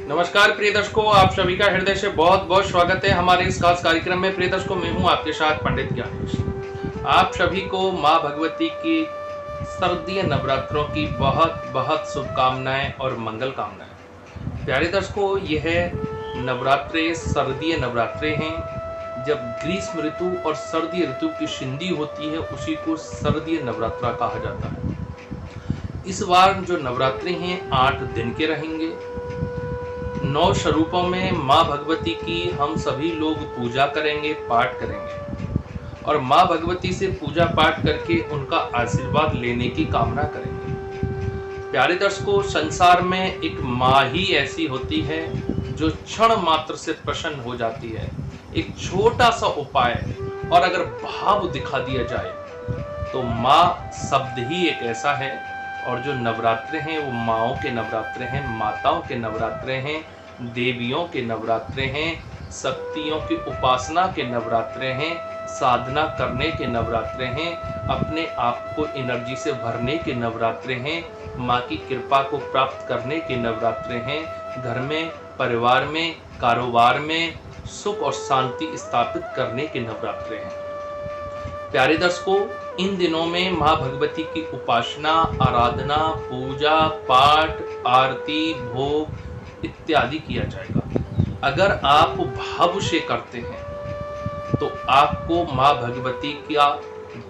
नमस्कार प्रिय दर्शकों, आप सभी का हृदय से बहुत बहुत स्वागत है हमारे इस खास कार्यक्रम में। प्रिय दर्शकों, मैं हूं आपके साथ पंडित ज्ञानेश। आप सभी को मां भगवती की शारदीय नवरात्रों की बहुत बहुत शुभकामनाएं और मंगल कामनाएं। प्यारे दर्शकों, यह नवरात्रे शारदीय नवरात्रे हैं। जब ग्रीष्म ऋतु और सर्दी ऋतु की संधि होती है उसी को शारदीय नवरात्रा कहा जाता है। इस बार जो नवरात्रि हैं 8 दिन के रहेंगे। 9 स्वरूपों में माँ भगवती की हम सभी लोग पूजा करेंगे, पाठ करेंगे और माँ भगवती से पूजा पाठ करके उनका आशीर्वाद लेने की कामना करेंगे। प्यारे दर्शकों, संसार में एक माँ ही ऐसी होती है जो क्षण मात्र से प्रसन्न हो जाती है। एक छोटा सा उपाय और अगर भाव दिखा दिया जाए तो माँ शब्द ही एक ऐसा है। और जो नवरात्रे हैं वो माँओं के नवरात्रे हैं, माताओं के नवरात्रे हैं, देवियों के नवरात्रे हैं, शक्तियों की उपासना के नवरात्रे हैं, साधना करने के नवरात्रे हैं, अपने आप को एनर्जी से भरने के नवरात्रे हैं, माँ की कृपा को प्राप्त करने के नवरात्रे हैं, घर में, परिवार में, कारोबार में सुख और शांति स्थापित करने के नवरात्रे हैं। प्यारे दर्शकों, इन दिनों में माँ भगवती की उपासना, आराधना, पूजा पाठ, आरती, भोग इत्यादि किया जाएगा। अगर आप भाव से करते हैं तो आपको माँ भगवती का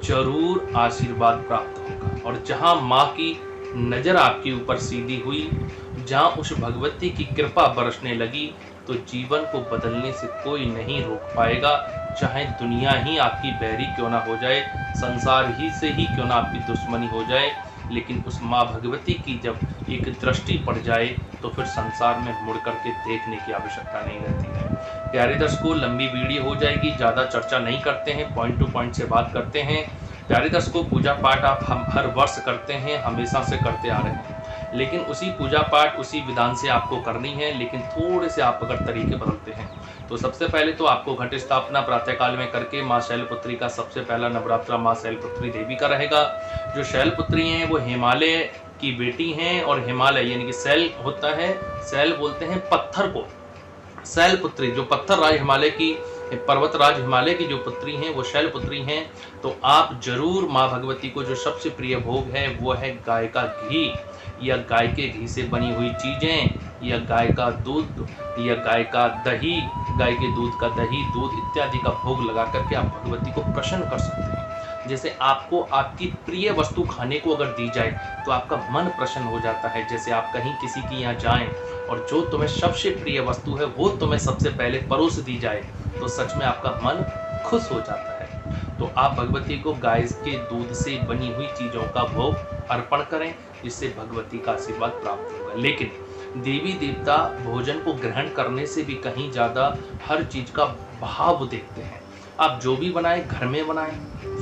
जरूर आशीर्वाद प्राप्त होगा। और जहाँ माँ की नजर आपके ऊपर सीधी हुई, जहाँ उस भगवती की कृपा बरसने लगी, तो जीवन को बदलने से कोई नहीं रोक पाएगा। चाहे दुनिया ही आपकी बैरी क्यों ना हो जाए, संसार ही से ही क्यों ना आपकी दुश्मनी हो जाए, लेकिन उस माँ भगवती की जब एक दृष्टि पड़ जाए तो फिर संसार में मुड़ करके देखने की आवश्यकता नहीं रहती है। प्यारे दर्शकों, लंबी वीडियो हो जाएगी, ज़्यादा चर्चा नहीं करते हैं, पॉइंट टू पॉइंट से बात करते हैं। प्यारे दर्शकों, पूजा पाठ आप हम हर वर्ष करते हैं, हमेशा से करते आ रहे हैं, लेकिन उसी पूजा पाठ उसी विधान से आपको करनी है। लेकिन थोड़े से आप अगर तरीके बदलते हैं तो सबसे पहले तो आपको घट स्थापना प्रातःकाल में करके माँ शैलपुत्री का सबसे पहला नवरात्रा माँ शैलपुत्री देवी का रहेगा। जो शैलपुत्री हैं वो हिमालय की बेटी हैं और हिमालय यानी कि शैल होता है, शैल बोलते हैं पत्थर को। शैलपुत्री जो पत्थर राज हिमालय की, पर्वतराज हिमालय की जो पुत्री हैं वो शैलपुत्री हैं। तो आप जरूर माँ भगवती को जो सबसे प्रिय भोग है वो है गाय का घी या गाय के घी से बनी हुई चीजें या गाय का दूध या गाय का दही, गाय के दूध का दही, दूध इत्यादि का भोग लगा करके आप भगवती को प्रसन्न कर सकते हैं। जैसे आपको आपकी प्रिय वस्तु खाने को अगर दी जाए तो आपका मन प्रसन्न हो जाता है। जैसे आप कहीं किसी के यहाँ जाएं और जो तुम्हें सबसे प्रिय वस्तु है वो तुम्हें सबसे पहले परोस दी जाए तो सच में आपका मन खुश हो जाता है। तो आप भगवती को गाय के दूध से बनी हुई चीज़ों का भोग अर्पण करें, जिससे भगवती का आशीर्वाद प्राप्त होगा। लेकिन देवी देवता भोजन को ग्रहण करने से भी कहीं ज़्यादा हर चीज़ का भाव देखते हैं। आप जो भी बनाएं घर में बनाएं,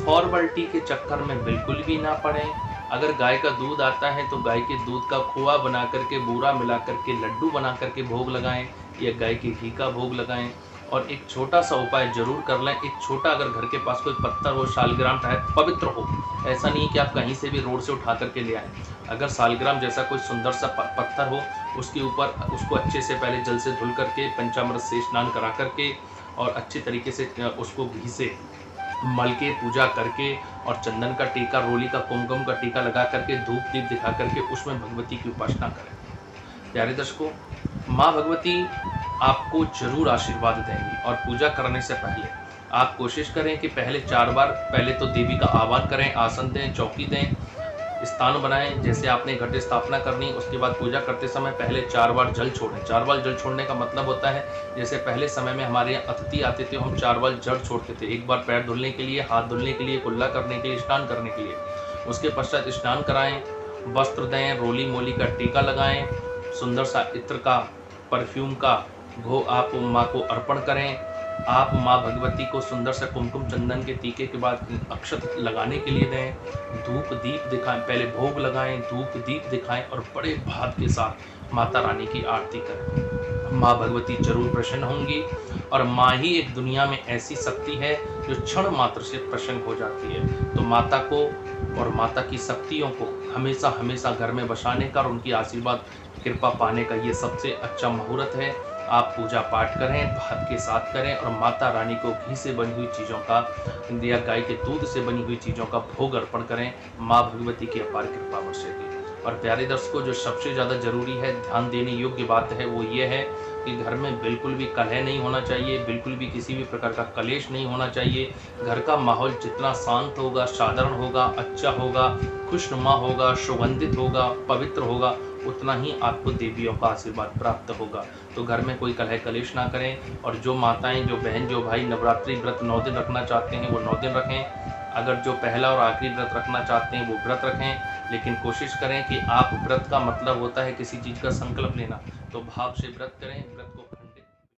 फॉर्मलिटी के चक्कर में बिल्कुल भी ना पड़ें। अगर गाय का दूध आता है तो गाय के दूध का खोआ बना करके, बूरा मिला करके, लड्डू बना करके भोग लगाएं या गाय के घी का भोग लगाएं। और एक छोटा सा उपाय जरूर कर लें। एक छोटा, अगर घर के पास कोई पत्थर हो, शालग्राम टाइप पवित्र हो, ऐसा नहीं कि आप कहीं से भी रोड से उठा करके ले आएं। अगर शालग्राम जैसा कोई सुंदर सा पत्थर हो, उसके ऊपर उसको अच्छे से पहले जल से धुल करके, पंचामृत से स्नान करा करके और अच्छी तरीके से उसको घी से मल के पूजा करके और चंदन का टीका, रोली का, कुमकुम का टीका लगा करके, धूप दीप दिखा करके उसमें भगवती की उपासना करें। प्यारे दर्शकों, माँ भगवती आपको जरूर आशीर्वाद देंगी। और पूजा करने से पहले आप कोशिश करें कि पहले 4 बार पहले तो देवी का आह्वान करें, आसन दें, चौकी दें, स्थान बनाएं। जैसे आपने घट स्थापना करनी, उसके बाद पूजा करते समय पहले 4 बार जल छोड़ें। 4 बार जल छोड़ने का मतलब होता है, जैसे पहले समय में हमारे यहाँ अतिथि आते थे, हम 4 बार जल छोड़ते थे। एक बार पैर धुलने के लिए, हाथ धुलने के लिए, कुल्ला करने के लिए, स्नान करने के लिए। उसके पश्चात स्नान कराएं, वस्त्र दें, रोली मोली का टीका लगाएं, सुंदर सा इत्र का, परफ्यूम का भोग आप माँ को अर्पण करें। आप माँ भगवती को सुंदर से कुमकुम चंदन के टीके के बाद अक्षत लगाने के लिए दें। धूप दीप दिखाएं, पहले भोग लगाएं, धूप दीप दिखाएं और बड़े भाव के साथ माता रानी की आरती करें। माँ भगवती जरूर प्रसन्न होंगी। और माँ ही एक दुनिया में ऐसी शक्ति है जो क्षण मात्र से प्रसन्न हो जाती है। तो माता को और माता की शक्तियों को हमेशा हमेशा घर में बसाने का और उनकी आशीर्वाद कृपा पाने का ये सबसे अच्छा मुहूर्त है। आप पूजा पाठ करें, भात के साथ करें और माता रानी को घी से बनी हुई चीज़ों का या गाय के दूध से बनी हुई चीज़ों का भोग अर्पण करें। माँ भगवती की अपार कृपा बरसेगी। और प्यारे दर्शकों, जो सबसे ज़्यादा ज़रूरी है, ध्यान देने योग्य बात है, वो ये है कि घर में बिल्कुल भी कलह नहीं होना चाहिए, बिल्कुल भी किसी भी प्रकार का कलेश नहीं होना चाहिए। घर का माहौल जितना शांत होगा, साधारण होगा, अच्छा होगा, खुशनुमा होगा, सुगंधित होगा, पवित्र होगा, उतना ही आपको देवियों का आशीर्वाद प्राप्त होगा। तो घर में कोई कलह कलेश ना करें। और जो माताएं, जो बहन, जो भाई नवरात्रि व्रत 9 दिन रखना चाहते हैं वो 9 दिन रखें। अगर जो पहला और आखिरी व्रत रखना चाहते हैं वो व्रत रखें, लेकिन कोशिश करें कि आप व्रत का मतलब होता है किसी चीज़ का संकल्प लेना, तो भाव से व्रत करें। व्रत